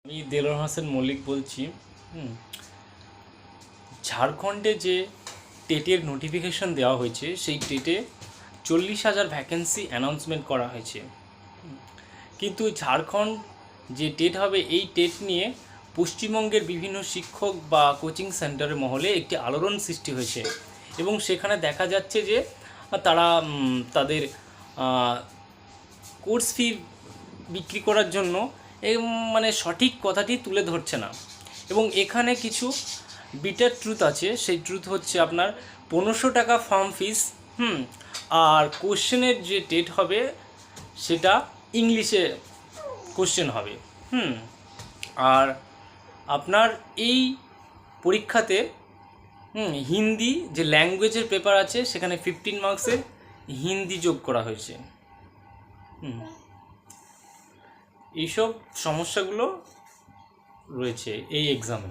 আমি দেলোয়ার হোসেন মল্লিক বলছি। ঝাড়খণ্ডে যে টেটের নোটিফিকেশন দেওয়া হয়েছে, সেই টেটে 40,000 ভ্যাকেন্সি অ্যানাউন্সমেন্ট করা হয়েছে। কিন্তু ঝাড়খণ্ড যে টেট হবে, এই টেট নিয়ে পশ্চিমবঙ্গের বিভিন্ন শিক্ষক বা কোচিং সেন্টারের মহলে একটি আলোড়ন সৃষ্টি হয়েছে এবং সেখানে দেখা যাচ্ছে যে তারা তাদের কোর্স ফি বিক্রি করার জন্য মানে সঠিক কথাটি তুলে ধরছে না। এবং এখানে কিছু বিটার ট্রুথ আছে। সেই ট্রুথ হচ্ছে আপনার 1500 টাকা ফর্ম ফিস, আর কোশ্চেনের যে টেট হবে সেটা ইংলিশে কোশ্চেন হবে। আর আপনার এই পরীক্ষাতে হিন্দি যে ল্যাঙ্গুয়েজের পেপার আছে, সেখানে 15 মার্কসের হিন্দি যোগ করা হয়েছে। এইসব সমস্যাগুলো রয়েছে এই এক্সামে।